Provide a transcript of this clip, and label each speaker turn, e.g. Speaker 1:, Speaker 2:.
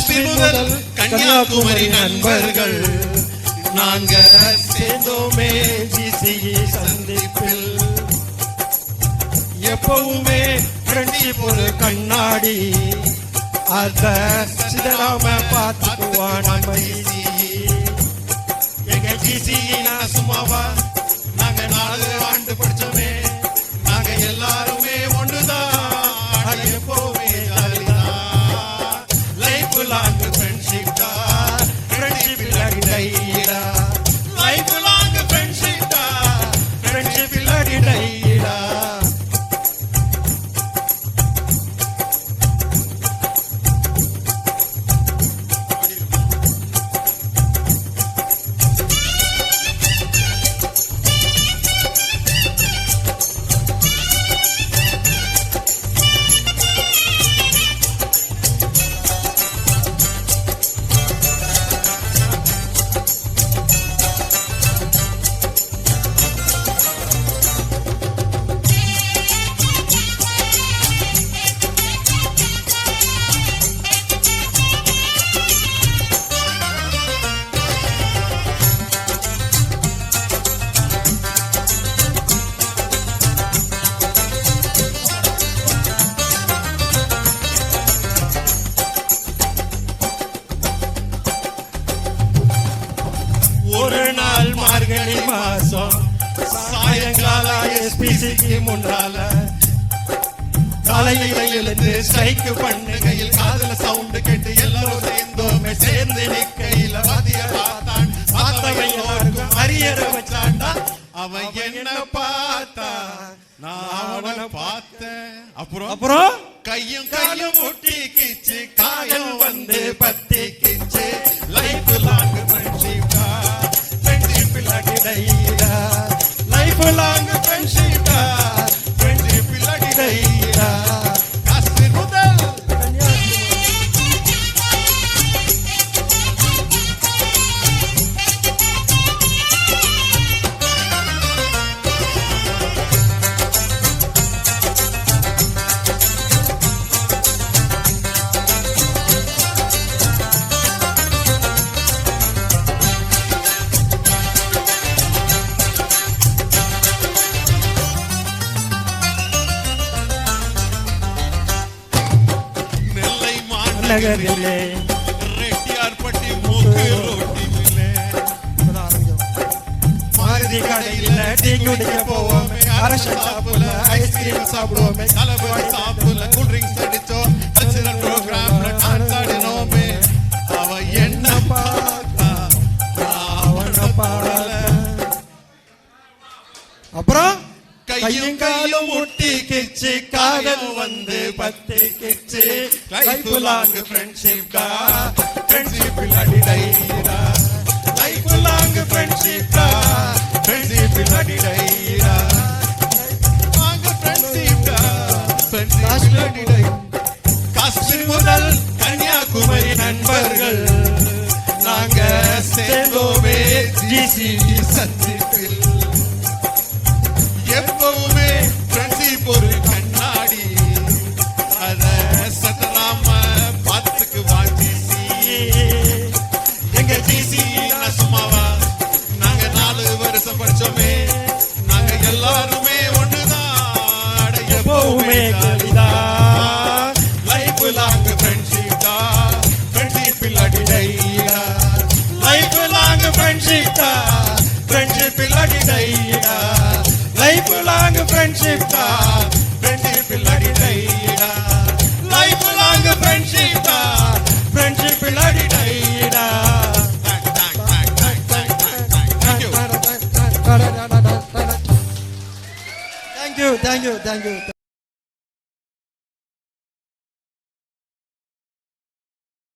Speaker 1: காஷ்மீர் முதல் கன்னியாகுமரி நண்பர்கள் நாங்க சேர்ந்தோமே ஜிசிஇ சந்திப்பில். எப்பவுமே ஃப்ரெண்ட்ஷிப் ஒரு கண்ணாடி, அத சிதறாம பார்த்துக்குவான் நம்ம ஜிசிஇ. எங்க ஜிசிஇ நான் சும்மாவா, நாங்க 4 ஆண்டு படிச்சோமே, நாங்க எல்லாருமே ஒண்ணுதான், எப்பவுமே ஜாலிதான். லைஃப் லாங் ஃப்ரெண்ட்ஷிப் தான், ஃப்ரெண்ட்ஷிப் இல்லாடி டைடா. லைஃப் லாங் ஃப்ரெண்ட்ஷிப் தான், ஃப்ரெண்ட்ஷிப் இல்லாடி டைடா. ஒரு நாள் மார்கழி மாசம் சாயங்கால எஸ்பிசிக்கு முன்னால காலையில எழுந்து ஸ்ட்ரைக் பண்ணுகையில் காதல சவுண்ட் கேட்டு எல்லாரும் சேர்ந்தோமே. சேர்ந்து நிக்கையில வாதிய பார்த்தான், பார்த்தவன் எல்லாருக்கும் அரியற வச்சான்டா. அவன் என்ன பார்த்தா, நான் அவனை பார்த்தேன். அப்புறம் கையும் முட்டிக்கிச்சு, காயம் வந்து பத்திக்கிச்சு. Life long friendship life long friendship friendship இல்லாடி டைடா. காஷ்மீர் முதல் நகரிலே ரெட்டியார்பட்டி மூக்கு ரோட்டிலே மாருதி கடையில டீ குடிக்க போவோமே, அரச சாப்பிட ஐஸ்கிரீம் சாப்பிடுவோமே, கலவாடி சாப்பிட கூல் ட்ரிங்க்ஸ் அடிச்சோம், கல்ச்சரல் ப்ரோக்ராம்ல டான்ஸ் ஆடினோமே. அவ என்ன பார்த்தா, அவன பாடல. அப்புறம் கையும் முட்டிக்கிச்சு, காதல் வந்து பத்திக்கிச்சு. லைஃப் லாங் ஃப்ரெண்ட்ஷிப் கா, ஃப்ரெண்ட்ஷிப் இல்லாடி டைடா. லைஃப் லாங் ஃப்ரெண்ட்ஷிப் கா, ஃப்ரெண்ட்ஷிப் இல்லாடி டைடா. லாங் ஃப்ரெண்ட்ஷிப் கா, ஃப்ரெண்ட்ஷிப் இல்லாடி டைடா. காஷ்மீர் முதல் கன்னியாகுமரி நண்பர்கள் நாங்க சேர்ந்தோமே ஜிசிஇ சந்திப்பில். எப்பவுமே ஃப்ரெண்ட்ஷிப் ஒரு கண்ணாடி, அத சத்தராம பார்த்துக்கு ஜிசிஇ. எங்க ஜிசிஇ நான் சும்மாவா, நாங்க 4 வருஷம் படிச்சோமே, நாங்க எல்லாருமே ஒண்ணுதான், எப்பவுமே ஜாலிதான். லைஃப் லாங் ஃப்ரெண்ட்ஷிப் தான், ஃப்ரெண்ட்ஷிப் இல்லாடி டைடா. லைஃப் லாங் ஃப்ரெண்ட்ஷிப் தான், ஃப்ரெண்ட்ஷிப் இல்லாடி டைடா. லைஃப் லாங் ஃப்ரெண்ட்ஷிப் தான், ஃப்ரெண்ட்ஷிப் இல்லாடி டைடா. லைஃப் லாங் ஃப்ரெண்ட்ஷிப் தான், ஃப்ரெண்ட்ஷிப் இல்லாடி டைடா. Thank you.